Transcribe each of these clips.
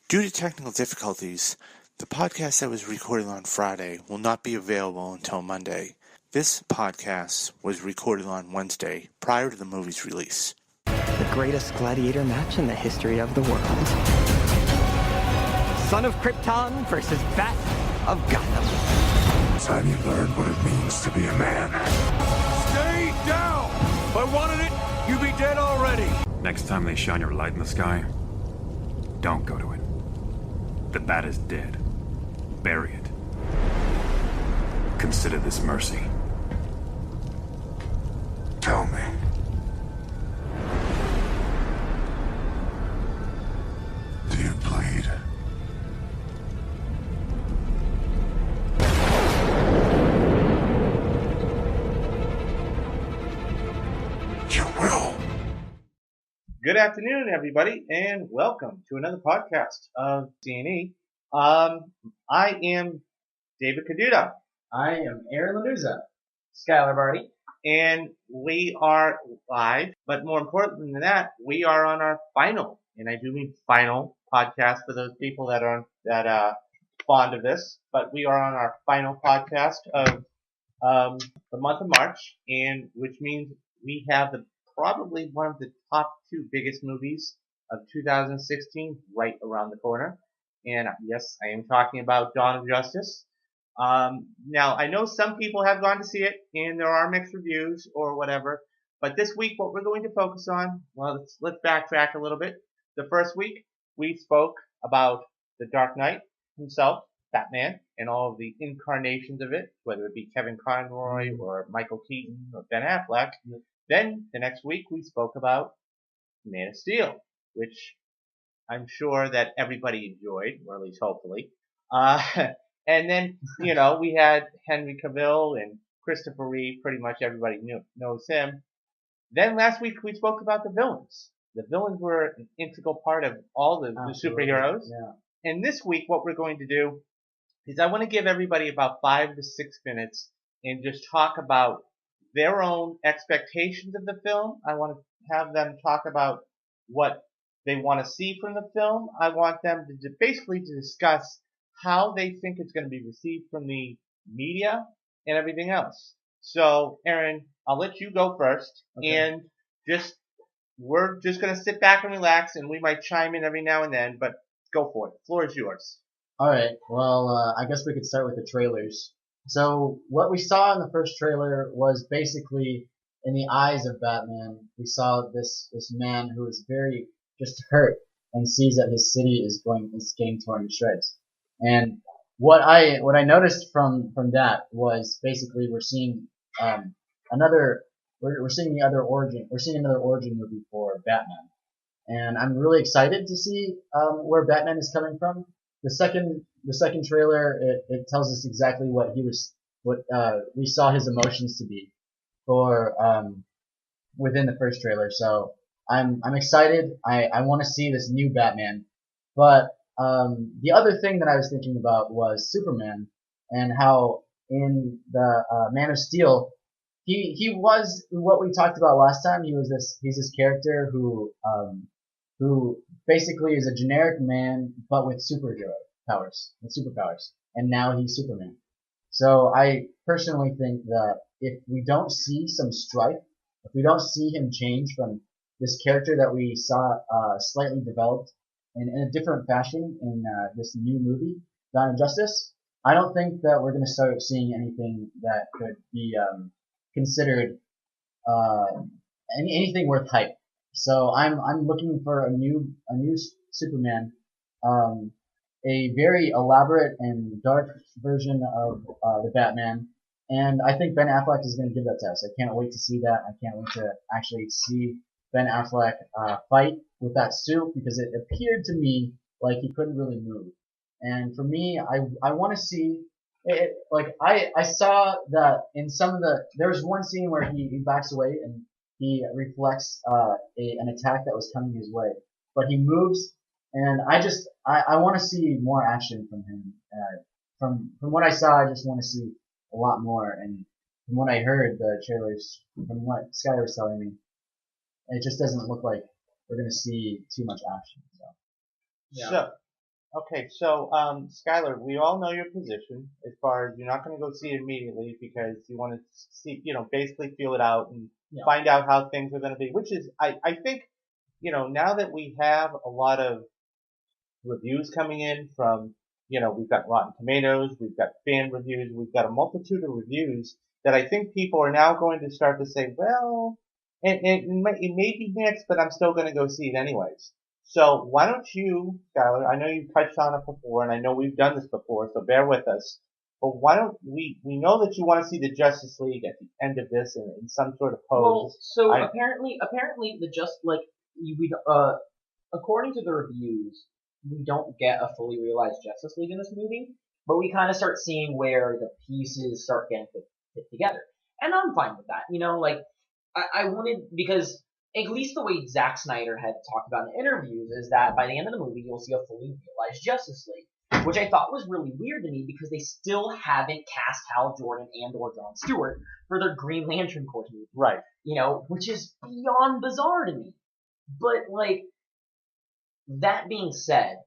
Due to technical difficulties, the podcast that was recorded on Friday will not be available until Monday. This podcast was recorded on Wednesday, prior to the movie's release. The greatest gladiator match in the history of the world. Son of Krypton versus Bat of Gotham. It's time you learn what it means to be a man. Stay down! If I wanted it, you'd be dead already. Next time they shine your light in the sky, don't go to it. The bat is dead. Bury it. Consider this mercy. Tell me. Do you bleed? You will. Good afternoon, everybody, and welcome to another podcast of C&E. I am David Caduto. I am Aaron Lanuza. Skylar Barty. And we are live, but more important than that, we are on our final, and I do mean final podcast for those people that are fond of this, but we are on our final podcast of the month of March, and which means we have probably one of the top two biggest movies of 2016 right around the corner. And yes, I am talking about Dawn of Justice. Now, I know some people have gone to see it, and there are mixed reviews or whatever. But this week, what we're going to focus on, well, let's backtrack a little bit. The first week, we spoke about the Dark Knight himself, Batman, and all of the incarnations of it, whether it be Kevin Conroy or Michael Keaton or Ben Affleck. Then, the next week, we spoke about Man of Steel, which I'm sure that everybody enjoyed, or at least hopefully. And then, we had Henry Cavill and Christopher Reeve. Pretty much everybody knows him. Then last week we spoke about the villains. The villains were an integral part of all the superheroes. Yeah. And this week what we're going to do is I want to give everybody about 5 to 6 minutes and just talk about their own expectations of the film. I want to have them talk about what they want to see from the film. I want them to basically discuss how they think it's going to be received from the media and everything else. So, Aaron, I'll let you go first, and we're just going to sit back and relax, and we might chime in every now and then, but go for it. The floor is yours. All right. Well, I guess we could start with the trailers. So, what we saw in the first trailer was basically, in the eyes of Batman, we saw this man who is very just hurt and sees that his city is getting torn to shreds. And what I noticed from that was basically we're seeing another origin movie for Batman, and I'm really excited to see where Batman is coming from. The second trailer it tells us exactly what we saw his emotions to be for within the first trailer. So I'm excited. I want to see this new Batman, but the other thing that I was thinking about was Superman, and how in the Man of Steel, he was what we talked about last time. He's this character who basically is a generic man, but with superpowers, and now he's Superman. So I personally think that if we don't see some strife, if we don't see him change from this character that we saw slightly developed in a different fashion in this new movie, Dawn of Justice, I don't think that we're going to start seeing anything that could be considered anything worth hype. So I'm looking for a new Superman, a very elaborate and dark version of the Batman, and I think Ben Affleck is going to give that to us. I can't wait to see that. I can't wait to actually see Ben Affleck fight with that suit, because it appeared to me like he couldn't really move. And for me, I want to see it. Like I saw that in some of there's one scene where he backs away and he reflects an attack that was coming his way, but he moves, and I want to see more action from him. From what I saw, I just want to see a lot more. And from what I heard, the trailers, from what Skylar was telling me, it just doesn't look like we're going to see too much action. So, yeah. So, Okay, so Skylar, we all know your position as far as you're not going to go see it immediately because you want to see, basically feel it out and Yeah. find out how things are going to be. Which is, I think, now that we have a lot of reviews coming in from, we've got Rotten Tomatoes, we've got fan reviews, we've got a multitude of reviews that I think people are now going to start to say, well, it may be mixed, but I'm still going to go see it anyways. So why don't you, Skylar, I know you've touched on it before, and I know we've done this before, so bear with us. But why don't we know that you want to see the Justice League at the end of this in some sort of pose. Well, so I- apparently according to the reviews, we don't get a fully realized Justice League in this movie, but we kind of start seeing where the pieces start getting fit together, and I'm fine with that. I wanted, because at least the way Zack Snyder had talked about in interviews is that by the end of the movie you'll see a fully realized Justice League, which I thought was really weird to me because they still haven't cast Hal Jordan and or Jon Stewart for their Green Lantern Corps movie. right. Which is beyond bizarre to me. But that being said,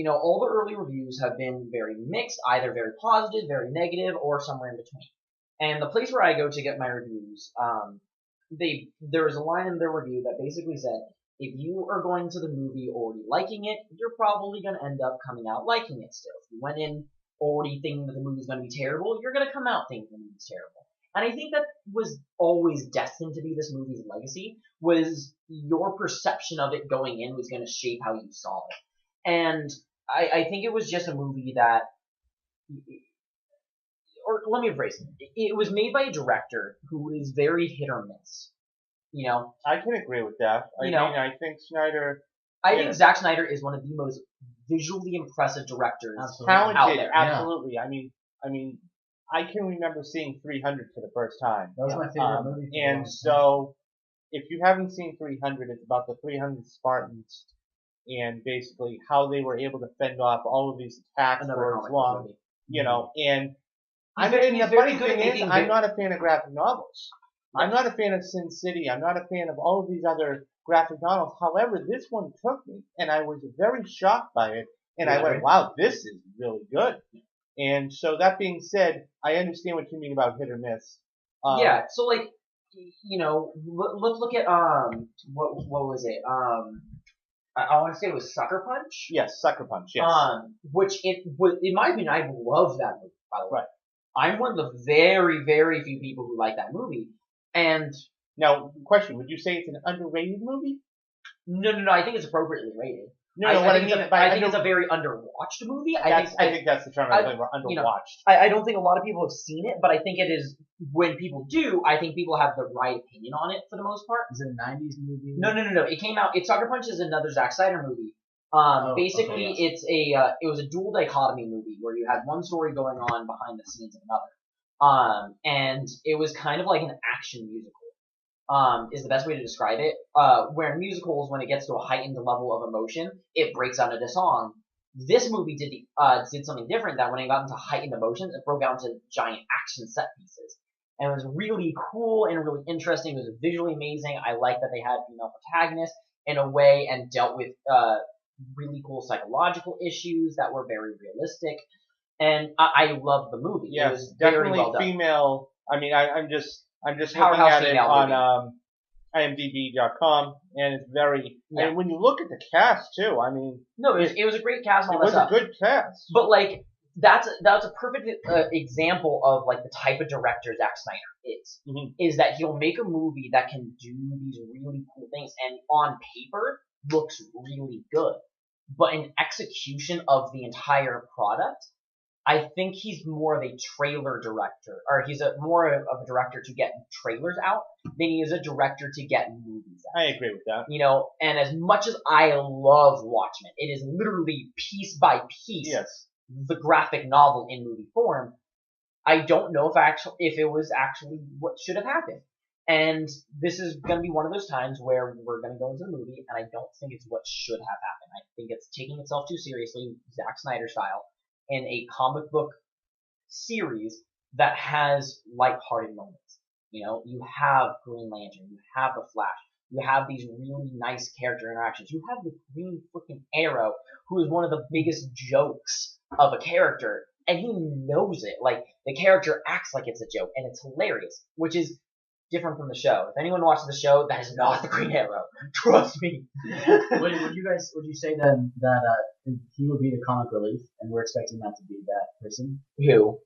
all the early reviews have been very mixed, either very positive, very negative, or somewhere in between. And the place where I go to get my reviews, there was a line in their review that basically said, if you are going to the movie already liking it, you're probably going to end up coming out liking it still. If you went in already thinking that the movie's going to be terrible, you're going to come out thinking the movie's terrible. And I think that was always destined to be this movie's legacy, was your perception of it going in was going to shape how you saw it. And I think it was just a movie that, or let me rephrase it. It was made by a director who is very hit or miss. I can agree with that. I think Snyder, I think Zack Snyder is one of the most visually impressive directors Absolutely. out there. absolutely. I mean, I can remember seeing 300 for the first time. That was my favorite movie. for a long And time. so, if you haven't seen 300, it's about the 300 Spartans and basically how they were able to fend off all of these attacks Another for as comic long, movie. and He's very the funny good at thing is, making I'm good- not a fan of graphic novels. I'm not a fan of Sin City. I'm not a fan of all of these other graphic novels. However, this one took me, and I was very shocked by it. And I went, wow, this is really good. And so that being said, I understand what you mean about hit or miss. Yeah, so let's look at what was it? I want to say it was Sucker Punch. Yes, Sucker Punch. Yes. Which in my opinion, I love that movie. By the way, Right. I'm one of the very, very few people who like that movie. And Now, question: would you say it's an underrated movie? no, I think it's appropriately rated. No, I what I think mean it's by I think it's a very underwatched movie. I think that's the term I'm looking for. Underwatched. I don't think a lot of people have seen it, but I think it is, when people do, I think people have the right opinion on it for the most part. Is it a 90s movie? No. It came out. Sucker Punch is another Zack Snyder movie. Basically, okay, yes. it was a dual dichotomy movie where you had one story going on behind the scenes of another. And it was kind of like an action musical. Is the best way to describe it. Where in musicals, when it gets to a heightened level of emotion, it breaks out into song. This movie did something different, that when it got into heightened emotions, it broke out into giant action set pieces. And it was really cool and really interesting. It was visually amazing. I like that they had female protagonists in a way and dealt with really cool psychological issues that were very realistic. And I loved the movie. Yes, it was very definitely well done. female. I mean, I'm just looking Powerhouse at it female on IMDb.com, and it's very. Yeah. And when you look at the cast too, I mean, No, it was a great cast and it all that was stuff. a good cast. But that's a perfect example of the type of director Zack Snyder is. Mhm. Is that he'll make a movie that can do these really cool things and on paper looks really good, but in execution of the entire product, I think he's more of a trailer director, or he's more of a director to get trailers out than he is a director to get movies out. I agree with that. And as much as I love Watchmen, it is literally piece by piece Yes. the graphic novel in movie form. I don't know if it was actually what should have happened. And this is going to be one of those times where we're going to go into the movie, and I don't think it's what should have happened. I think it's taking itself too seriously, Zack Snyder style, in a comic book series that has lighthearted moments. You have Green Lantern, you have the Flash, You have these really nice character interactions. You have the Green freaking Arrow, who is one of the biggest jokes of a character, and he knows it. Like, the character acts like it's a joke, and it's hilarious, which is different from the show. If anyone watches the show, that is not the Green Arrow. Trust me. Would you say then that he would be the comic relief, and we're expecting that to be that person? Who?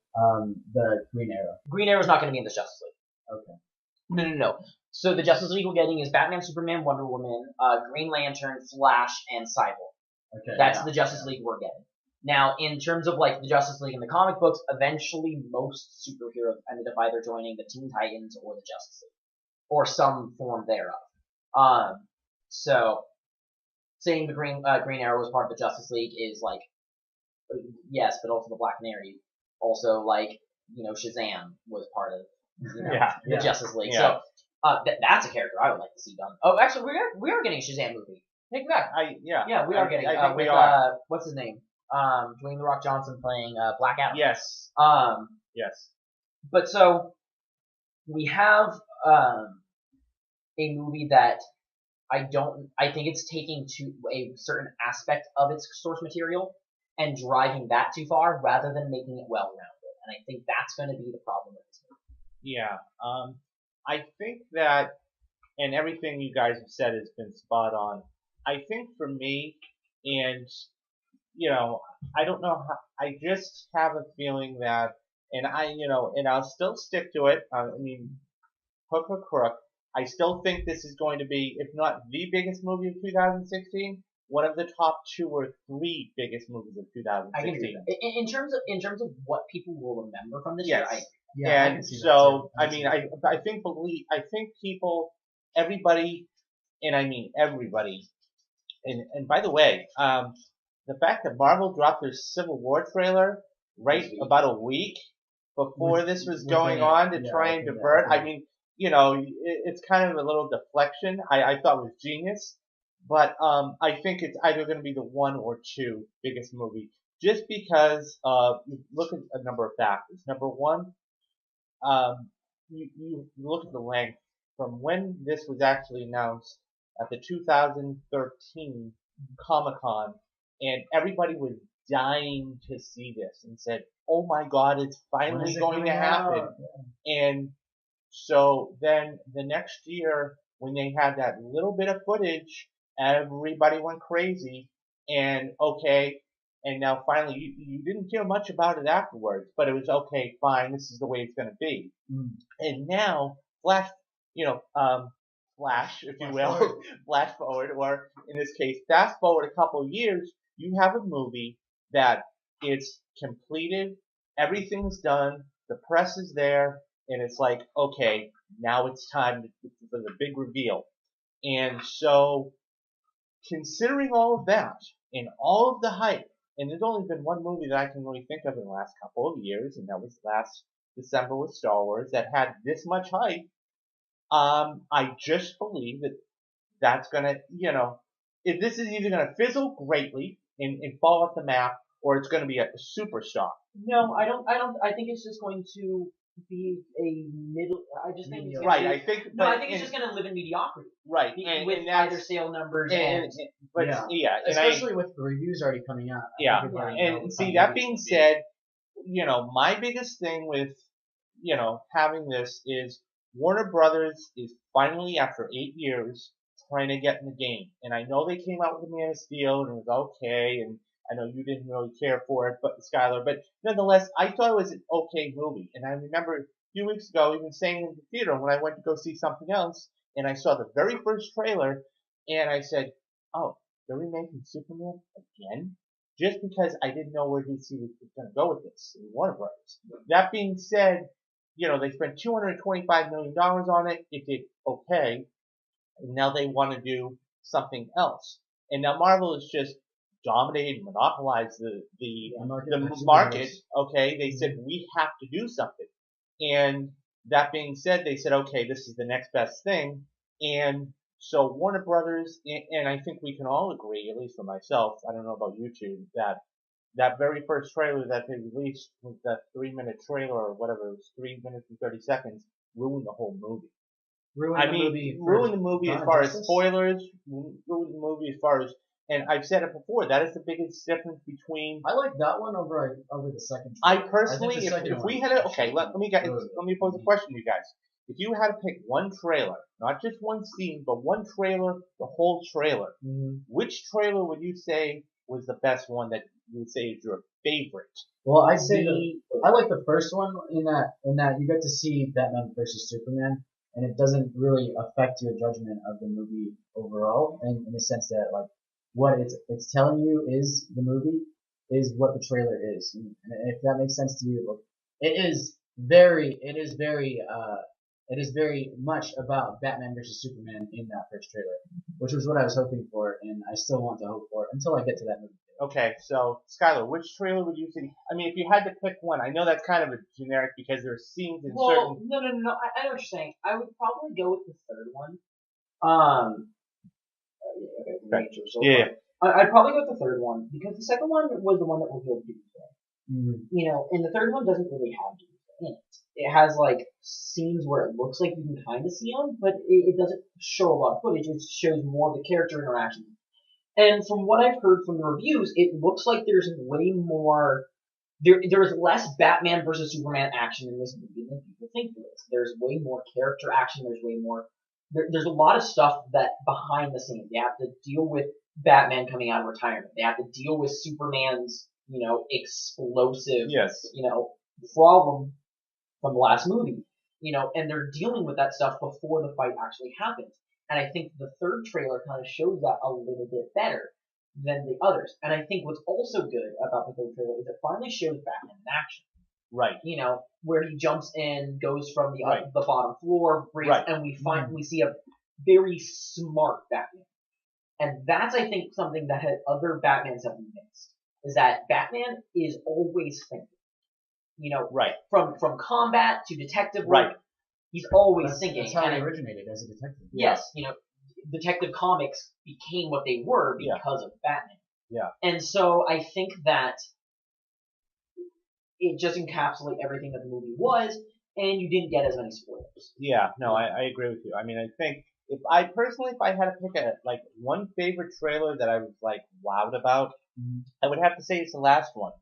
The Green Arrow. Green Arrow's not going to be in the Justice League. Okay. No. So the Justice League we're getting is Batman, Superman, Wonder Woman, Green Lantern, Flash, and Cyborg. Okay. That's the Justice League we're getting. Now, in terms of like the Justice League in the comic books, eventually most superheroes ended up either joining the Teen Titans or the Justice League, or some form thereof. So saying the Green Arrow was part of the Justice League is like, yes, but also the Black Canary. Also, like, Shazam was part of the Justice League. Yeah. So that's a character I would like to see done. Oh, actually, we are getting a Shazam movie. Take it back. Yeah, we are getting. I think with we are. what's his name? Dwayne the Rock Johnson playing Black Adam. Yes. Yes. But so we have a movie that I think it's taking to a certain aspect of its source material and driving that too far rather than making it well-rounded. And I think that's going to be the problem with this movie. Yeah. I think that, and everything you guys have said has been spot on. I think for me, and I don't know how, I just have a feeling that, and I'll still stick to it. I mean, hook or crook, I still think this is going to be, if not the biggest movie of 2016, one of the top 2 or 3 biggest movies of 2016. I can agree. In terms of what people will remember from this yes. year, And so, I mean, I think people, everybody, and I mean everybody, and by the way, the fact that Marvel dropped their Civil War trailer about a week before this was going on to try and divert, I mean, it's kind of a little deflection. I thought was genius, but I think it's either going to be the 1 or 2 biggest movie, just because you look at a number of factors. Number one, you look at the length from when this was actually announced at the 2013 Comic-Con, and everybody was dying to see this and said, "Oh my God, it's finally going to happen." And so then the next year, when they had that little bit of footage, everybody went crazy. And okay, and now finally, you didn't hear much about it afterwards, but it was okay, fine, this is the way it's going to be. And now, Flash, if you will, flash forward, or in this case, fast forward a couple of years, you have a movie that it's completed, everything's done, the press is there, and it's like, okay, now it's time for the big reveal. And so, considering all of that, and all of the hype, and there's only been one movie that I can really think of in the last couple of years, and that was last December with Star Wars, that had this much hype. I just believe that that's gonna, if this is either gonna fizzle greatly and fall off the map, or it's gonna be a superstar. No, I don't. I think it's just going to be a middle. I just think it's right. Be, I think. I think it's just going to live in mediocrity. Right. With either sale numbers and especially with the reviews already coming out. Yeah. And see, that being said, my biggest thing with, having this is Warner Brothers is finally, after 8 years, trying to get in the game. And I know they came out with the Man of Steel and it was okay, and I know you didn't really care for it, but Skylar, but nonetheless, I thought it was an okay movie. And I remember a few weeks ago even saying in the theater when I went to go see something else, and I saw the very first trailer, and I said, "Oh, they're remaking Superman again?" Just because I didn't know where DC was going to go with this in Warner Brothers. That being said, they spent $225 million on it. It did okay, and now they want to do something else. And now Marvel is just dominated, monopolized the market. Okay, they said we have to do something, and that being said, they said, okay, this is the next best thing, and so Warner Brothers, and I think we can all agree, at least for myself, I don't know about you two, that very first trailer that they released was that 3-minute trailer or whatever, it was 3 minutes and 30 seconds, ruined the whole movie. Ruin the movie. Ruin the movie as Dawn of far as Justice? spoilers. Ruin the movie as far as, and I've said it before. That is the biggest difference between. I like that one over the second. I trailer. personally, think the second if we one had a, is okay, let me pose a question to you guys. If you had to pick one trailer, not just one scene, but one trailer, the whole trailer, which trailer would you say was the best one that you would say is your favorite? Well, I say I like the first one in that you get to see Batman versus Superman, and it doesn't really affect your judgment of the movie overall, in the sense that like what it's telling you is the movie is what the trailer is, and if that makes sense to you, it is very much about Batman versus Superman in that first trailer, which was what I was hoping for, and I still want to hope for until I get to that movie. Okay, so Skylar, which trailer would you say? I mean, if you had to pick one, I know that's kind of a generic because there are scenes in certain. No. I know what you're saying. I would probably go with the third one. Yeah. I'd probably go with the third one because the second one was the one that revealed Doomsday. You know, and the third one doesn't really have Doomsday in it. It has like scenes where it looks like you can kind of see him, but it doesn't show a lot of footage. It shows more of the character interactions. And from what I've heard from the reviews, it looks like there's way more. There's less Batman versus Superman action in this movie than people think there is. There's way more character action. There's way more. There's a lot of stuff that behind the scenes. They have to deal with Batman coming out of retirement. They have to deal with Superman's, explosive, problem from the last movie, and they're dealing with that stuff before the fight actually happens. And I think the third trailer kind of shows that a little bit better than the others. And I think what's also good about the third trailer is it finally shows Batman in action. Right. Where he jumps in, goes from the Right. the bottom floor, and we see a very smart Batman. And that's, I think, something that other Batmans have missed. Is that Batman is always thinking. Right. From combat to detective work, Right. he's always thinking. That's how and he originated as a detective. Yes, Detective Comics became what they were because of Batman. Yeah. And so I think that it just encapsulates everything that the movie was, and you didn't get as many spoilers. Yeah, no, I agree with you. I mean, I think if I had to pick one favorite trailer that I was wowed about, I would have to say it's the last one.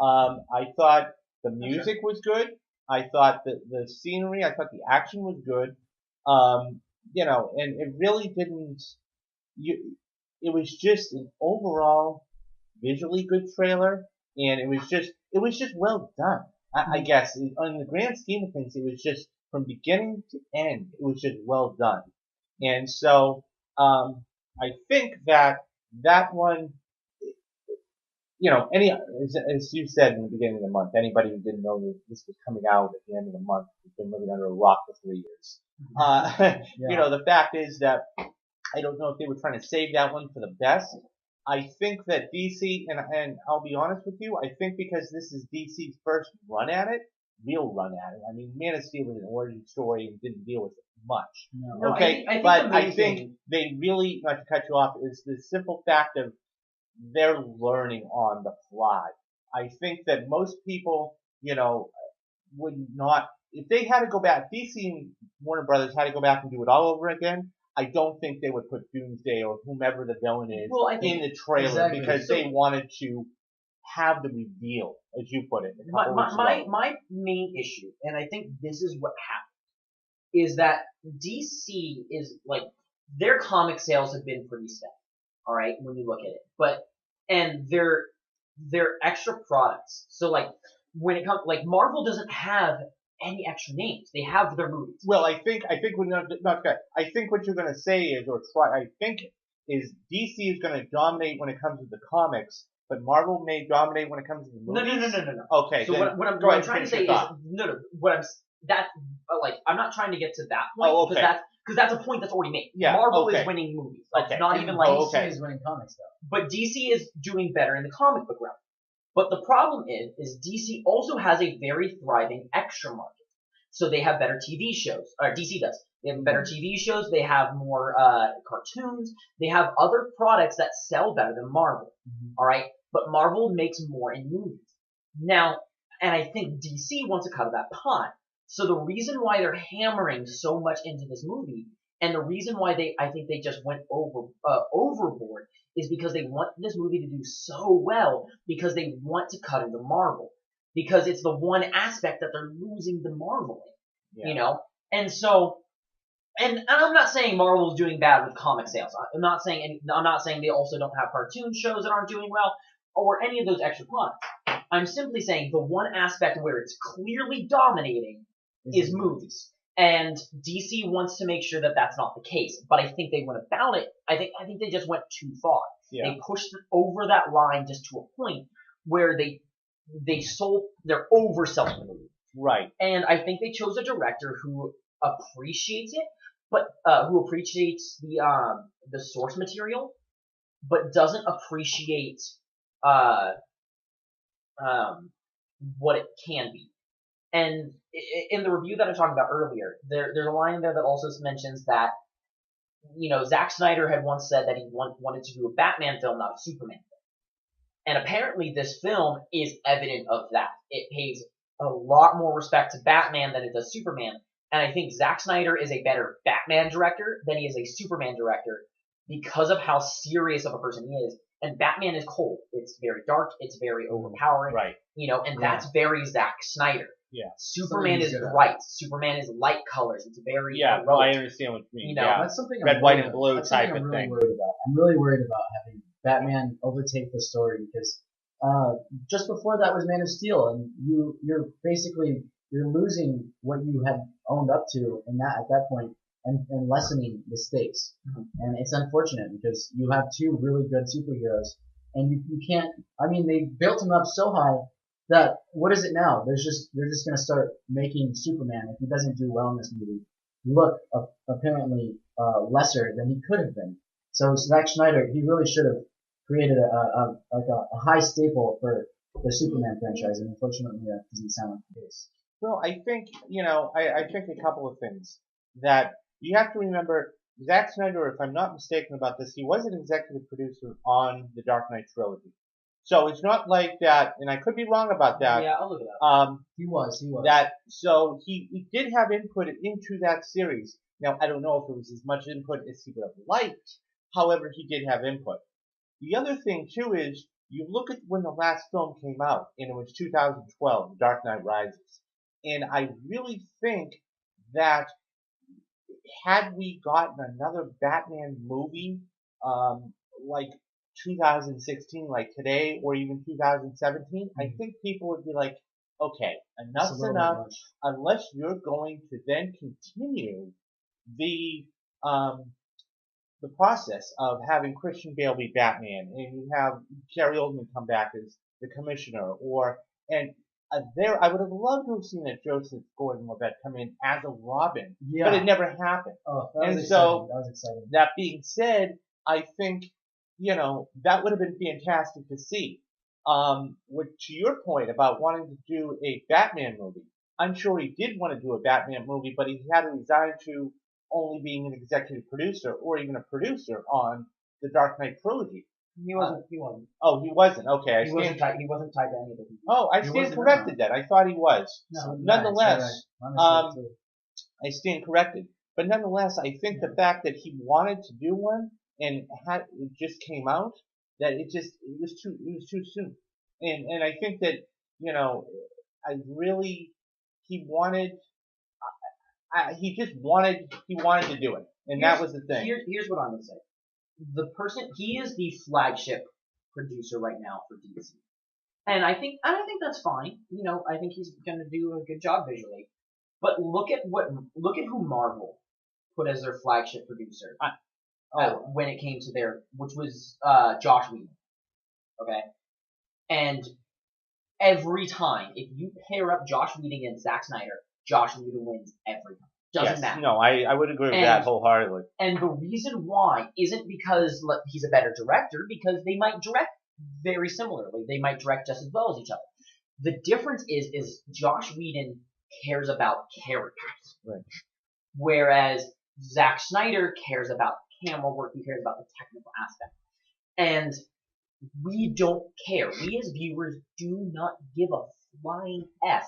I thought the music was good. I thought the scenery, I thought the action was good. And it really didn't. It was just an overall visually good trailer, and it was just well done. I guess on the grand scheme of things, it was just from beginning to end, it was just well done. And so I think that one, as you said in the beginning of the month, anybody who didn't know that this was coming out at the end of the month has been living under a rock for 3 years. The fact is that I don't know if they were trying to save that one for the best. I think that DC, and I'll be honest with you, I think because this is DC's first real run at it. I mean, Man of Steel was an origin story and didn't deal with it much. No, okay, I think they really, not to cut you off, is the simple fact of they're learning on the fly. I think that most people, would not, if they had to go back, DC and Warner Brothers had to go back and do it all over again, I don't think they would put Doomsday or whomever the villain is in the trailer because they wanted to have the reveal, as you put it. My main issue, and I think this is what happened, is that DC is their comic sales have been pretty steady. All right, when you look at it, and their extra products. So when it comes, Marvel doesn't have any extra names. They have their movies. Well, I think we're not good. I think what you're going to say is, is DC is going to dominate when it comes to the comics, but Marvel may dominate when it comes to the movies. No. Okay. So what I'm trying to say is I'm not trying to get to that point because that's a point that's already made. Yeah, Marvel is winning movies. It's not even DC is winning comics though. But DC is doing better in the comic book realm. But the problem is DC also has a very thriving extra market. So they have better TV shows. Or DC does. They have better TV shows. They have more cartoons. They have other products that sell better than Marvel. All right? But Marvel makes more in movies. Now, and I think DC wants a cut of that pie. So the reason why they're hammering so much into this movie, and the reason why I think they just went overboard, is because they want this movie to do so well because they want to cut into Marvel, because it's the one aspect that they're losing the Marvel in, you know. And so, and I'm not saying Marvel's doing bad with comic sales. I'm not saying they also don't have cartoon shows that aren't doing well or any of those extra products. I'm simply saying the one aspect where it's clearly dominating is movies. And DC wants to make sure that that's not the case. But I think they went about it. I think they just went too far. Yeah. They pushed over that line just to a point where they're overselling the movie. Right. And I think they chose a director who appreciates it, but who appreciates the source material, but doesn't appreciate what it can be. And in the review that I talked about earlier, there's a line there that also mentions that, you know, Zack Snyder had once said that he wanted to do a Batman film, not a Superman film. And apparently this film is evident of that. It pays a lot more respect to Batman than it does Superman. And I think Zack Snyder is a better Batman director than he is a Superman director because of how serious of a person he is. And Batman is cold. It's very dark. It's very overpowering. Right. You know, and that's very Zack Snyder. Yeah. Superman is bright. Superman is light colors. It's very heroic. No, I understand what you mean. You know, yeah. That's something red, white, and blue type of thing. I'm really worried about having Batman overtake the story because just before that was Man of Steel, and you're losing what you had owned up to at that point, and lessening the stakes. Mm-hmm. And it's unfortunate because you have two really good superheroes, and you can't. I mean, they built him up so high that what is it now? They're just going to start making Superman, if he doesn't do well in this movie, look apparently lesser than he could have been. So Zack Snyder, he really should have created a high staple for the Superman franchise, and unfortunately that doesn't sound like the case. Well, I think, I think a couple of things that you have to remember. Zack Snyder, if I'm not mistaken about this, he was an executive producer on the Dark Knight trilogy. So it's not like that, and I could be wrong about that. Yeah, I'll look it up. He was. So he did have input into that series. Now, I don't know if it was as much input as he would have liked. However, he did have input. The other thing, too, is you look at when the last film came out, and it was 2012, The Dark Knight Rises. And I really think that had we gotten another Batman movie, like 2016, like today, or even 2017, I think people would be like, okay, enough's enough, unless you're going to then continue the process of having Christian Bale be Batman, and you have Gary Oldman come back as the Commissioner, I would have loved to have seen that Joseph Gordon-Levitt come in as a Robin, but it never happened. Oh, that was and exciting. so, that was exciting. That being said, I think, that would have been fantastic to see. To your point about wanting to do a Batman movie, I'm sure he did want to do a Batman movie, but he had to resign to only being an executive producer or even a producer on the Dark Knight trilogy. He wasn't. Oh, he wasn't. Okay, he wasn't tied to any of the people. Oh, I stand corrected then. I thought he was. No, nonetheless, I stand corrected. But nonetheless, I think the fact that he wanted to do one and it just came out, that it was too soon. And I think that, he wanted to do it. And that was the thing. Here's what I'm going to say. He is the flagship producer right now for DC. And I think that's fine. I think he's going to do a good job visually. But look at who Marvel put as their flagship producer. When it came to which was Josh Whedon. Okay? And every time, if you pair up Josh Whedon against Zack Snyder, Josh Whedon wins every time. Doesn't matter. No, I would agree with that wholeheartedly. And the reason why isn't because he's a better director, because they might direct very similarly. They might direct just as well as each other. The difference is Josh Whedon cares about characters. Right. Whereas Zack Snyder cares about camera work, he cares about the technical aspect. And we don't care. We as viewers do not give a flying F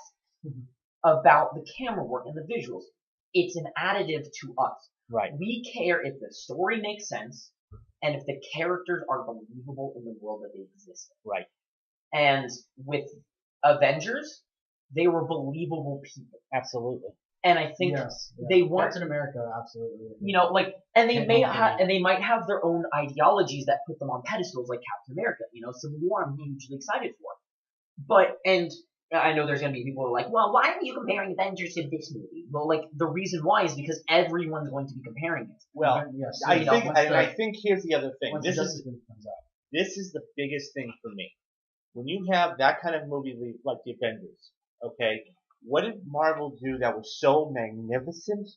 about the camera work and the visuals. It's an additive to us. Right. We care if the story makes sense and if the characters are believable in the world that they exist in. Right. And with Avengers, they were believable people. Absolutely. And I think Yes, yeah. they weren't, Captain America, absolutely. you know, like, and they Can't may help have, it. and they might have their own ideologies that put them on pedestals, like Captain America. You know, Civil War, I'm hugely excited for. But, and I know there's gonna be people who are like, well, why are you comparing Avengers to this movie? Well, like, the reason why is because everyone's going to be comparing it. Well, Yes. I you know, think, once and the- I think here's the other thing. once This Justice is League comes out. this is the biggest thing for me. When you have that kind of movie like the Avengers, okay, what did Marvel do that was so magnificent?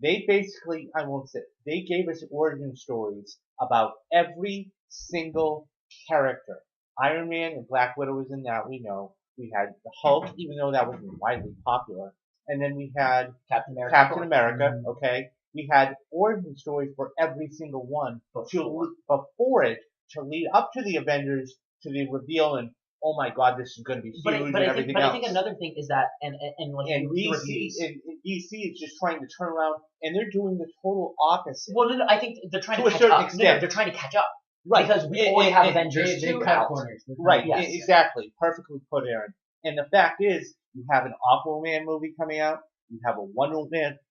They basically, I won't say, they gave us origin stories about every single character. Iron Man and Black Widow was in that, we know. We had the Hulk, even though that wasn't widely popular. And then we had Captain America. okay? We had origin stories for every single one before it to lead up to the Avengers, to the reveal, and oh my god, this is going to be huge and everything else. I think another thing is that, and like, And you DC, reviews. and DC is just trying to turn around, and they're doing the total opposite. Well, no, I think they're trying To to a catch certain up. No, extent. they're trying to catch up. Right. Because we And- already have and Avengers They 2 cut out. corners. They cut Right, Yes. exactly. Perfectly put, Aaron. And the fact is, you have an Aquaman movie coming out, you have a Wonder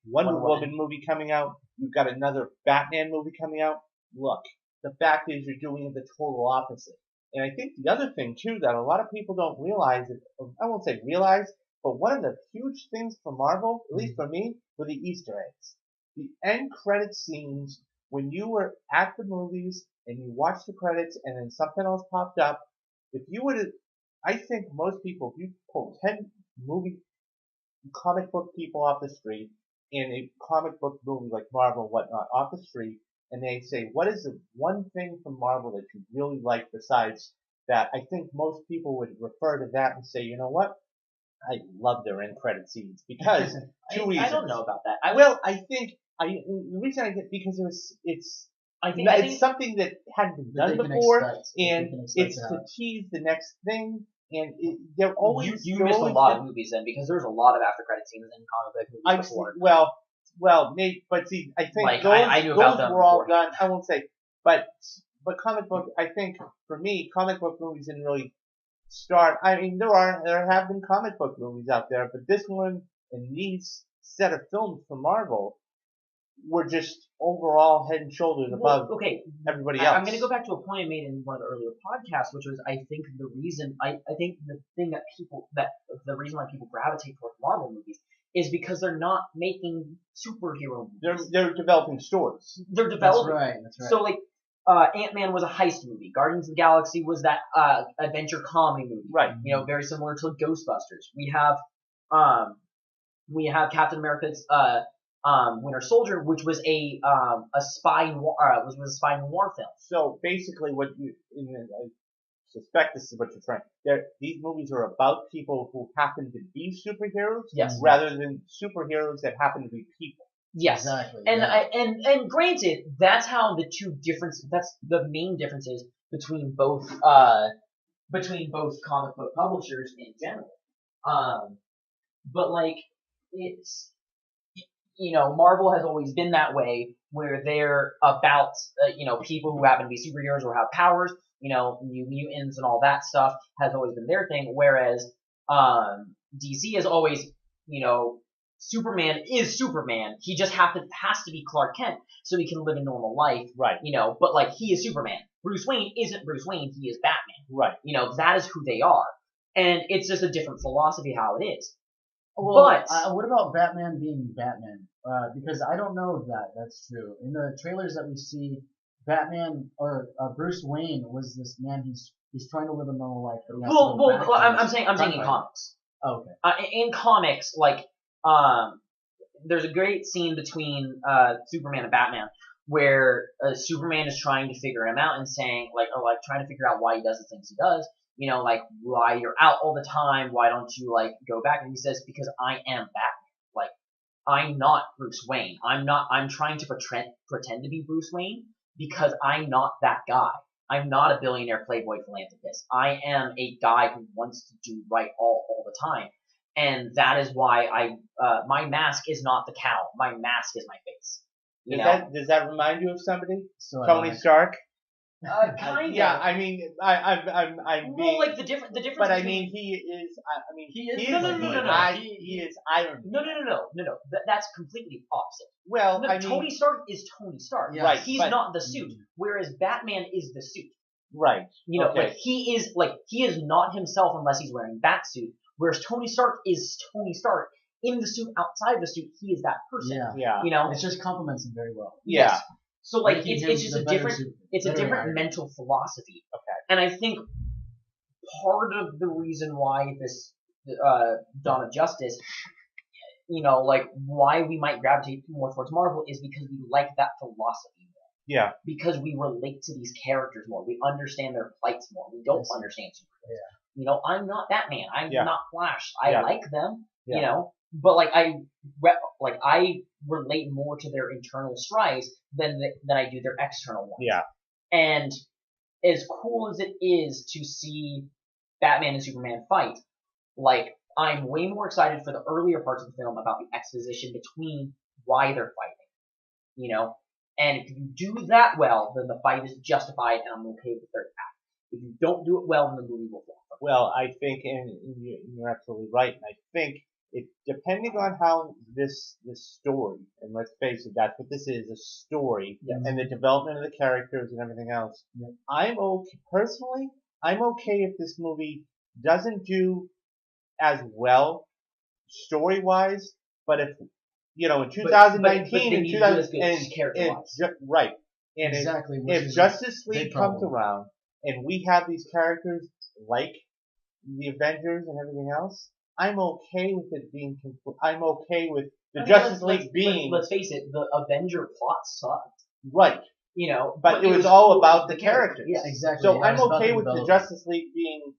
Woman movie coming out, you've got another Batman movie coming out. Look, the fact is you're doing the total opposite. And I think the other thing, too, that a lot of people don't realize, I won't say realize, but one of the huge things for Marvel, at least for me, were the Easter eggs. The end credit scenes, when you were at the movies and you watched the credits and then something else popped up, if you were to, I think most people, if you pull 10 comic book people off the street in a comic book movie like Marvel and whatnot off the street, and they say, what is the one thing from Marvel that you really like besides that? I think most people would refer to that and say, you know what? I love their end credit scenes because two reasons. I don't know about that. I think the reason I get because it's something that hadn't been That done they can before, expect, that they and can expect it's to to have. tease the next thing, and they're always You missed a lot of movies then, because there's a lot of after credit scenes in comic book movies I've before. well, maybe, but see, I think Like, those, I knew about those them were all before. done. I won't say, but comic book. I think for me, comic book movies didn't really start. I mean, there have been comic book movies out there, but this one and these set of films from Marvel were just overall head and shoulders above everybody else. I'm going to go back to a point I made in one of the earlier podcasts, which was I think the reason I think the thing the reason why people gravitate towards Marvel movies is because they're not making superhero movies. They're developing stories. They're developing. That's right. So like Ant-Man was a heist movie. Guardians of the Galaxy was that adventure comedy movie. Right. You know, very similar to Ghostbusters. We have Captain America's Winter Soldier, which was a spy noir, was a spy noir film. So basically, what I suspect this is what you're trying. These movies are about people who happen to be superheroes, Yes. rather than superheroes that happen to be people. Yes. Exactly. And yeah. and granted, that's how that's the main differences between both comic book publishers in general. But like it's Marvel has always been that way, where they're about people who happen to be superheroes or have powers, new mutants and all that stuff has always been their thing. Whereas DC has always, Superman is Superman. He just has to be Clark Kent so he can live a normal life. Right. But like he is Superman. Bruce Wayne isn't Bruce Wayne. He is Batman. Right. That is who they are. And it's just a different philosophy how it is. Well, But what about Batman being Batman? Because I don't know if that's true. In the trailers that we see, Batman or Bruce Wayne was this man. He's trying to live a normal life. But he has to go back to I'm his saying in gunfighting. comics. Oh, okay. In comics, like there's a great scene between Superman and Batman where Superman is trying to figure him out and saying trying to figure out why he does the things he does. Like why you're out all the time. Why don't you go back? And he says, because I am Batman. Like I'm not Bruce Wayne. I'm trying to pretend to be Bruce Wayne because I'm not that guy. I'm not a billionaire playboy philanthropist. I am a guy who wants to do right all the time. And that is why my mask is not the cowl. My mask is my face. You know? Does that remind you of somebody? So Tony Stark? Kind of. Yeah, I mean, I'm being. Well, like the difference. But I between- mean, he is. I mean, He is. No. He is Iron Man. No. That's completely opposite. Well, No, I mean, Tony Stark is Tony Stark. Yeah. Right, He's but- not the suit, whereas Batman is the suit. right. You know, Okay. he is not himself unless he's wearing that suit. Whereas Tony Stark is Tony Stark in the suit. Outside the suit, he is that person. Yeah. Yeah. You know. It just complements him very well. Yeah. Yes. So like Making him it's just the a better different Superman. it's a Better different Iron Man. mental philosophy. Okay. And I think part of the reason why this Dawn of Justice, you know, like why we might gravitate more towards Marvel is because we like that philosophy more. Yeah. Because we relate to these characters more. We understand their plights more. We don't Yes. understand Superman. You know, I'm not Batman. I'm Yeah. not Flash. I Yeah. like them. Yeah. You know, but like I relate more to their internal strives than I do their external ones. Yeah. And as cool as it is to see Batman and Superman fight, like I'm way more excited for the earlier parts of the film about the exposition between why they're fighting. You know, and if you do that well, then the fight is justified, and I'm okay with the third act. If you don't do it well, then the movie will flop. Well, I think, and you're absolutely right. And I think it, depending on how this story, and let's face it, that's what this is, a story, Yes. and the development of the characters and everything else. Personally, I'm okay if this movie doesn't do as well story-wise, but if, you know, in 2019 and 2000 right, and Exactly. which if is a Justice League big comes problem. around and we have these characters like the Avengers and everything else, I'm okay with it being. I'm okay with the Justice League being Let's face it, the Avenger plot sucked. right, You know, but it was all about the characters. Yeah, Exactly. So yeah, I'm it's about okay with the development. Justice League being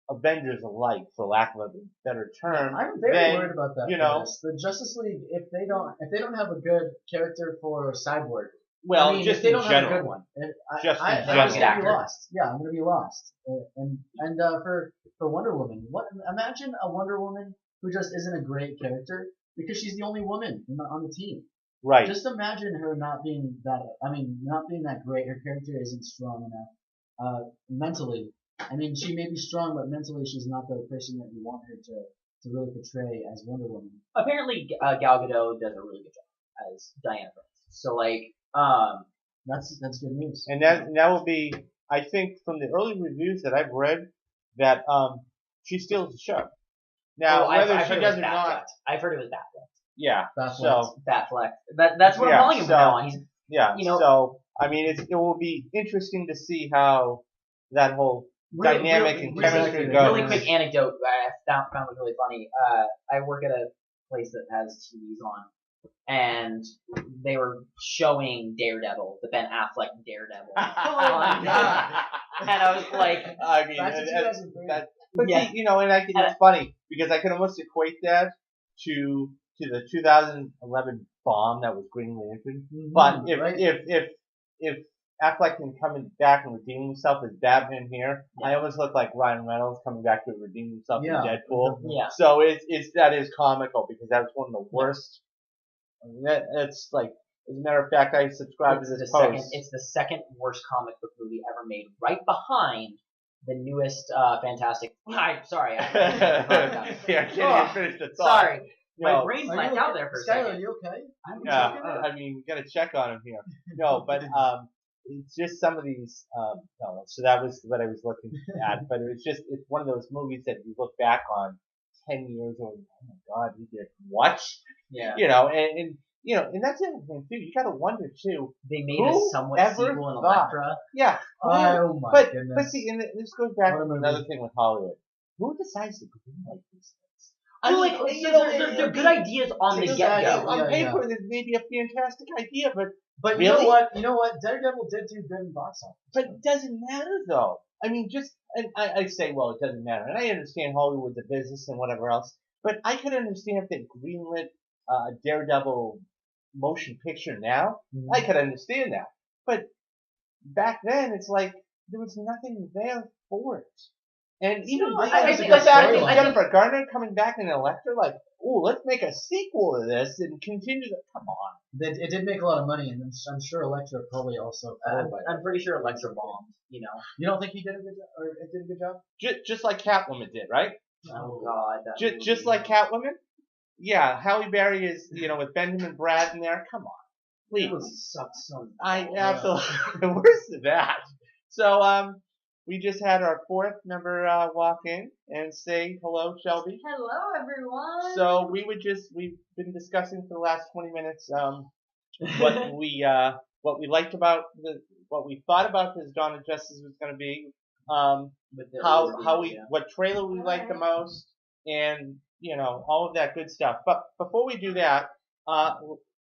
Avengers alike, for lack of a better term. I'm very then, worried about that. you for know- this. The Justice League, if they don't have a good character for Cyborg, Well, I mean, just if they in don't general. have a good one, Just in I'm general. gonna be lost. Yeah, I'm gonna be lost. And for Wonder Woman, imagine a Wonder Woman who just isn't a great character because she's the only woman on the team. Right. Just imagine her not being that. I mean, not being that great. Her character isn't strong enough mentally. I mean, she may be strong, but mentally she's not the person that you want her to really portray as Wonder Woman. Apparently, Gal Gadot does a really good job as Diana Prince. So like, That's good news. And that will be, I think, from the early reviews that I've read, that she steals the show. Now, I've whether heard she it was does or not, Batfleck. I've heard it was Batfleck. yeah. Batfleck. So Batfleck. That's what I'm calling him from now on. He's yeah. You know- so I mean, it will be interesting to see how that whole dynamic and chemistry goes. Really quick anecdote I found was really funny. I work at a place that has TVs on, and they were showing Daredevil, the Ben Affleck Daredevil. And I was like, I mean, Back to 2003. but Yeah. see, you know, and I think it's funny because I can almost equate that to the 2011 bomb that was Green Lantern. But if right. if Affleck can come back and redeem himself as Batman here, I almost look like Ryan Reynolds coming back to redeem himself Yeah. in Deadpool. yeah. So that is comical because that was one of the worst. I mean, that's like, as a matter of fact, I subscribed to this post. It's the second worst comic book movie ever made, right behind the newest Fantastic. Sorry, I Yeah, I can't even finish the thought. Sorry, my No. brain Are blanked you out okay? there for a Skylar, second. are you okay? I'm Yeah, joking. I mean, you gotta check on him here. No, but it's just some of these. No, so that was what I was looking at. But it's one of those movies that you look back on 10 years or, oh my God, he did what? Yeah, You know, and you know, and that's the other thing too. You gotta wonder too. they made Who a somewhat ever sequel in thought- Elektra. Yeah. Oh my but goodness. see, and this goes back What a to movie. another thing with Hollywood. Who decides to greenlight these things? Well, like, you know, they're good ideas on the Exactly. get-go. On Yeah, paper, this may be a fantastic idea, but But you Really? know what? Daredevil did do good in box office. But it doesn't matter though. I mean, and I say, well, it doesn't matter. And I understand Hollywood's a business and whatever else. But I could understand if they greenlit Daredevil motion picture now. Mm-hmm. I could understand that. But back then, it's like there was nothing there for it. And even I I think think it's a like good that, storyline. Jennifer Garner coming back in Elektra, like, ooh, let's make a sequel to this and continue to, come on. It did make a lot of money, and I'm sure Elektra probably also followed by that. I'm pretty sure Electra bombed. You know. You don't think he did a good job, or it did a good job? Just like Catwoman did, right? Oh God. That Just movie. like Catwoman? Yeah, Halle Berry is, with Benjamin Bratt in there. Come on. Please. That movie sucked so much. I absolutely worse than that. So we just had our fourth member walk in and say hello, Shelby. Hello, everyone. So we've been discussing for the last 20 minutes what we liked about what we thought about this Dawn of Justice was going to be, what trailer we liked the most, and all of that good stuff. But before we do that,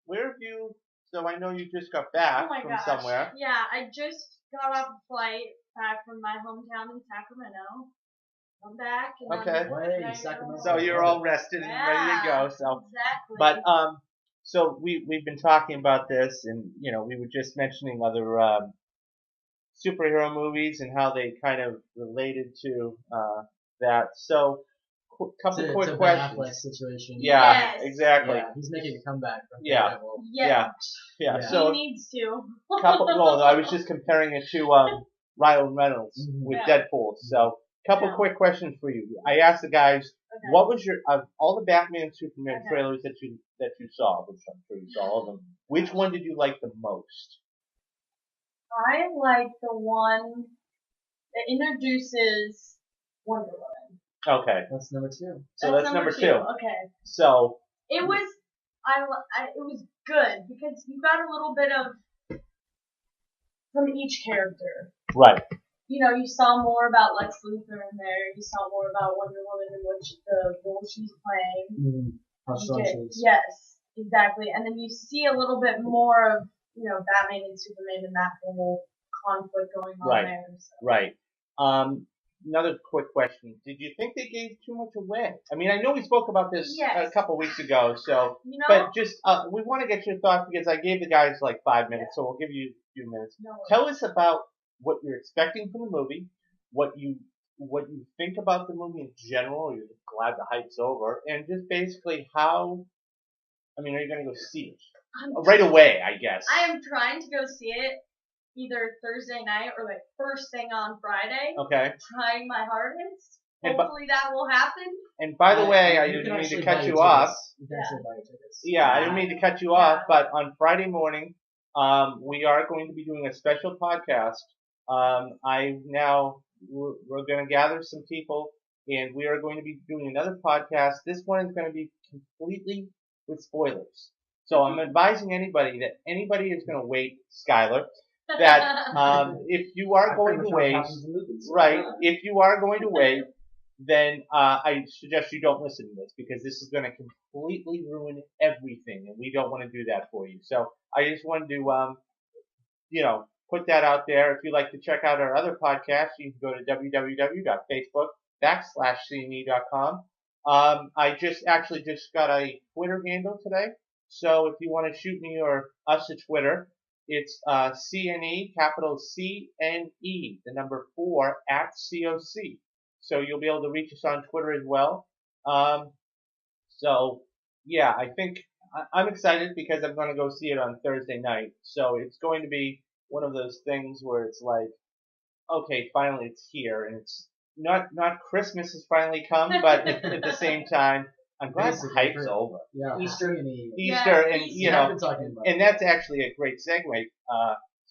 where have you? So I know you just got back from somewhere. Yeah, I just got off a flight back from my hometown in Sacramento. I'm back. And Okay. Way, Sacramento. So you're all rested and ready to go. So, exactly. but so we've been talking about this, and we were just mentioning other superhero movies and how they kind of related to that. So, couple quick it's a questions. Ben Affleck situation. Yeah, Yes. exactly. Yeah, he's making a comeback. From Yeah. Daredevil. Yeah. Yeah. So he needs to. well, I was just comparing it to Ryan Reynolds with Deadpool. So, couple quick questions for you. I asked the guys, Okay. what was your of all the Batman and Superman trailers that you saw, which I'm sure you saw all of them. Which one did you like the most? I like the one that introduces Wonder Woman. Okay, That's number 2. so that's number 2. Okay. So It was it was good because you got a little bit of from each character. right, You saw more about Lex Luthor in there. You saw more about Wonder Woman and the role she's playing. How strong she is. Yes, exactly. And then you see a little bit more of Batman and Superman and that whole conflict going on Right. there. So. right. Another quick question: did you think they gave too much away? I mean, I know we spoke about this Yes. a couple weeks ago, so but just we want to get your thoughts because I gave the guys like 5 minutes, so we'll give you a few minutes. No worries. Tell us about what you're expecting from the movie, what you think about the movie in general. You're glad the hype's over, and just basically how. I mean, are you going to go see it right away? I guess. I am trying to go see it either Thursday night or like first thing on Friday. Okay. Trying my hardest. And Hopefully that will happen. And by the way, I You didn't can mean to actually cut buy you your off. tickets. You can actually buy your tickets. Yeah, I didn't mean to cut you off, but on Friday morning, we are going to be doing a special podcast. We're going to gather some people, and we are going to be doing another podcast. This one is going to be completely with spoilers. So I'm advising anybody is going to wait, Skylar, that if you are going to wait, right, if you are going to wait, then I suggest you don't listen to this because this is going to completely ruin everything, and we don't want to do that for you. So I just wanted to, put that out there. If you'd like to check out our other podcasts, you can go to www.facebook.com. I just got a Twitter handle today, so if you want to shoot me or us a Twitter, it's CNE, capital CNE, the number 4 @COC. So you'll be able to reach us on Twitter as well. So yeah, I think I'm excited because I'm going to go see it on Thursday night. So it's going to be one of those things where it's like, okay, finally it's here, and it's not Christmas has finally come, but at the same time, I'm glad the hype's over. Yeah. Easter. And I've been talking about and that's actually a great segue,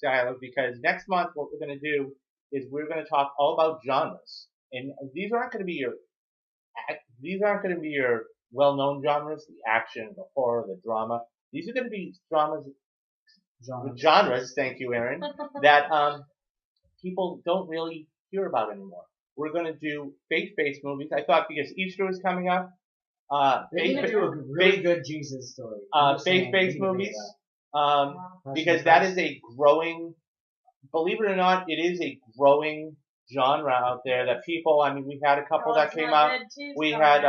Skylar, because next month what we're going to do is we're going to talk all about genres, and these aren't going to be your well-known genres, the action, the horror, the drama. These are going to be genres. Thank you, Aaron. That people don't really hear about anymore. We're going to do faith-based movies. I thought because Easter was coming up, they need to do a really good Jesus story. Faith-based movies, because that is a growing. Believe it or not, it is a growing genre out there that people. I mean, we had a couple that came out. We had,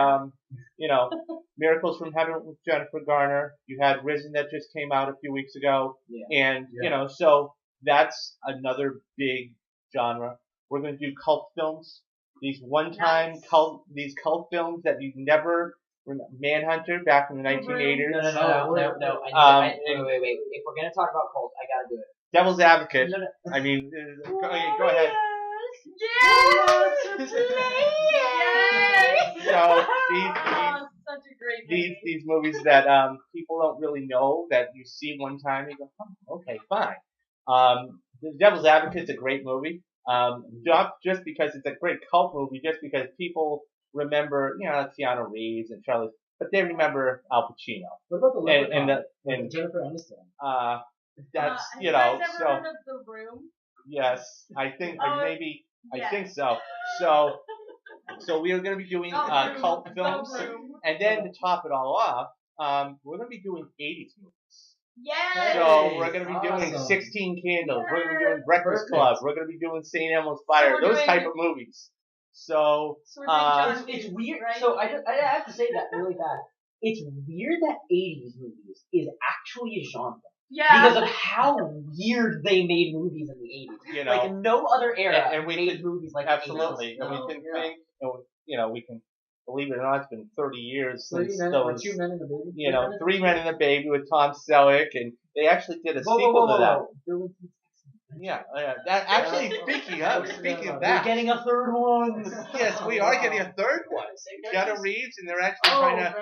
Miracles from Heaven with Jennifer Garner. You had Risen that just came out a few weeks ago, and so that's another big genre. We're going to do cult films. these one-time these cult films that you never. Manhunter back in the 1980s. No. Wait. If we're gonna talk about cult, I gotta do it. Devil's Advocate. No. I mean, go ahead. Yes! So Such a great movie. these movies that people don't really know that you see one time and you go, oh, okay, fine. The Devil's Advocate's a great movie. Not just because it's a great cult movie, just because people remember, Keanu Reeves and Charlie, but they remember Al Pacino. What about the Leprechaun? and Jennifer Aniston. That's have you guys ever heard of The Room? Yes, I think maybe yes. I think so. So we are going to be doing cult films, and then to top it all off, we're going to be doing 80s movies. Yes. So we're going to be doing Awesome. 16 Candles. We're going to be doing Breakfast Perfect. Club. We're going to be doing St. Elmo's Fire. we're Those doing- type of movies. So So we're doing John It's Hughes, weird. right? So I have to say that really fast. It's weird that 80s movies is actually a genre. Yeah. Because of how weird they made movies in the 80s. Like no other era and we made could- movies like absolutely, the 80s. and we can think, we can believe it or not, it's been 30 years since 3 men, those. 2 men and a baby. 3 Men and a Baby with Tom Selleck, and they actually did a sequel to that. Yeah, that actually speaking of We're that, getting a third one. yes, we are getting a third one. Keanu Reeves, and they're actually trying to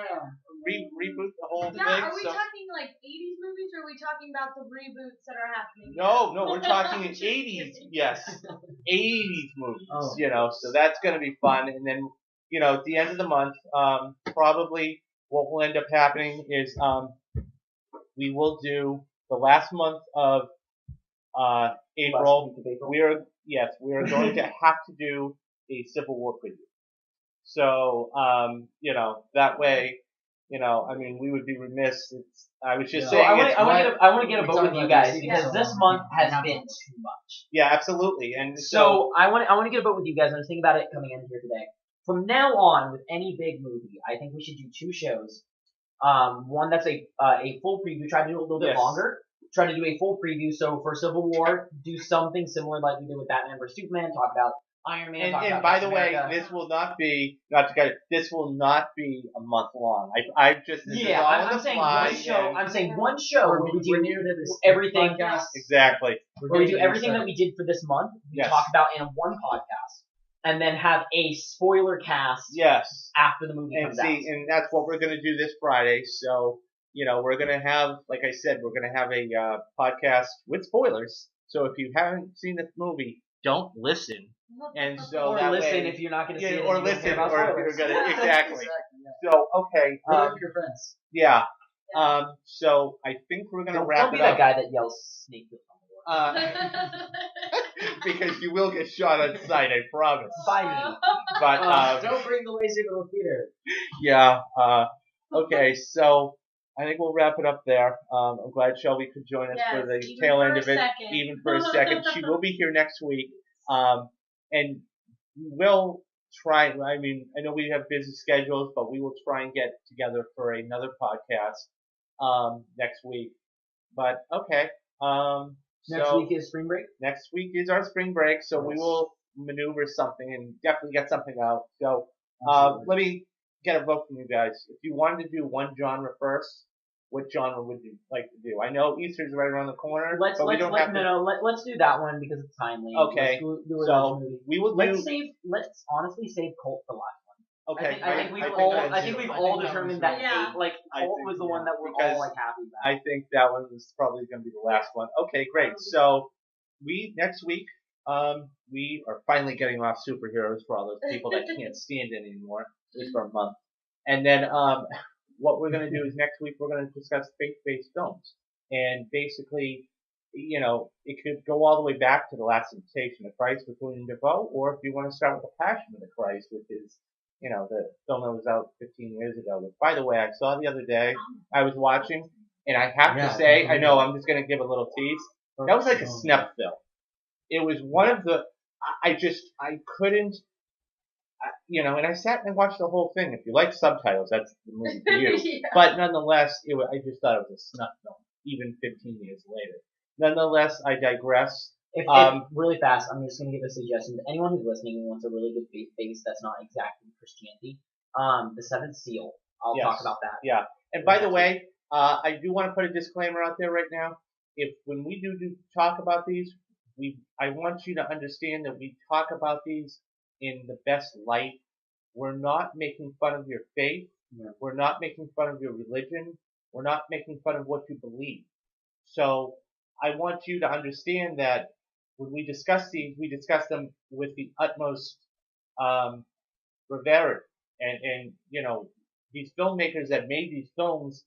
reboot the whole Yeah, thing. are we So talking like 80s movies, or are we talking about the reboots that are happening? no, we're talking 80s. Yes, 80s movies. So that's going to be fun. And then at the end of the month, probably what will end up happening is we will do the last month of April. We are going to have to do a Civil War preview. So that way, I mean, we would be remiss. I was just saying. I want to get a vote with you guys Yeah. because this month has been too much. Yeah, absolutely. And So I want to get a vote with you guys. I was thinking about it coming in here today. From now on, with any big movie, I think we should do 2 shows. One that's a full preview. Try to do it a little bit longer. Try to do a full preview. So for Civil War, do something similar like we did with Batman vs Superman. Talk about Iron Man. And by the way, this will not be this will not be a month long. I'm saying one show. I'm saying one show where we do everything. Exactly. Where we do everything that we did for this month. We talk about in one podcast, and then have a spoiler cast. Yes. After the movie comes out. And that's what we're going to do this Friday. So we're going to have, like I said, we're going to have a podcast with spoilers. So if you haven't seen this movie, don't listen. And so or that listen way, if you're not going to see it. or listen, or if you're going to exactly. Yeah. So okay, your friends. yeah. So I think we're going to wrap Don't be it up. that guy that yells snake on the door. Because you will get shot on sight, I promise. By me. But Don't bring the lazy little theater. yeah. Okay, so I think we'll wrap it up there. I'm glad Shelby could join us for the tail end of it, even for a second. She will be here next week. And we will try, I mean, I know we have busy schedules, but we will try and get together for another podcast next week. But okay. Next week is spring break? Next week is our spring break, so we will maneuver something and definitely get something out. So let me get a vote from you guys. If you wanted to do one genre first, what genre would you like to do? I know Easter's right around the corner, Let's do that one because it's timely. Okay, so we will do. Let's honestly save Cult for last one. Okay, I think we've all determined that Cult was the one that we're all like happy about. I think that one is probably going to be the last one. Okay, great. So next week we are finally getting off superheroes for all those people that can't stand it anymore, at least for a month. And then what we're going to do is next week we're going to discuss faith-based films. And basically, it could go all the way back to The Last Temptation of Christ with William Dafoe, or if you want to start with The Passion of the Christ, which is, the film that was out 15 years ago. Which, by the way, I saw the other day. I was watching, and I have to say, I know I'm just going to give a little tease. That was like a snuff film. It was one of the, I couldn't, and I sat and watched the whole thing. If you like subtitles, that's the movie for you. Yeah. But nonetheless, I just thought it was a snuff film, even 15 years later. Nonetheless, I digress. If Um, really fast, I'm just gonna give a suggestion to anyone who's listening who wants a really good faith base that's not exactly Christianity. The Seventh Seal. I'll Yes. talk about that. Yeah. And by the way, I do want to put a disclaimer out there right now. If when we do talk about these, I want you to understand that we talk about these in the best light. We're not making fun of your faith. Yeah. We're not making fun of your religion. We're not making fun of what you believe. So I want you to understand that when we discuss these, we discuss them with the utmost bravado. And you know, these filmmakers that made these films,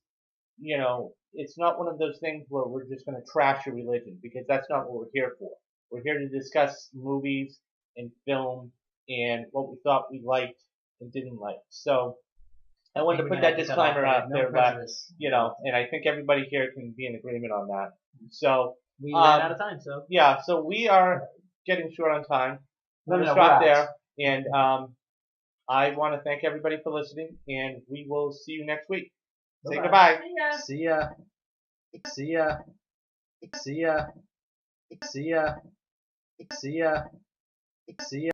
you know, it's not one of those things where we're just going to trash your religion, because that's not what we're here for. We're here to discuss movies and film and what we thought we liked and didn't like. So I wanted to put that disclaimer out there, but you know, and I think everybody here can be in agreement on that. So we ran out of time, so yeah, so we are getting short on time. No, We're no, gonna stop we're out. there, and I want to thank everybody for listening, and we will see you next week. Say goodbye. See ya. See ya. See ya. See ya. See ya. See ya. See ya.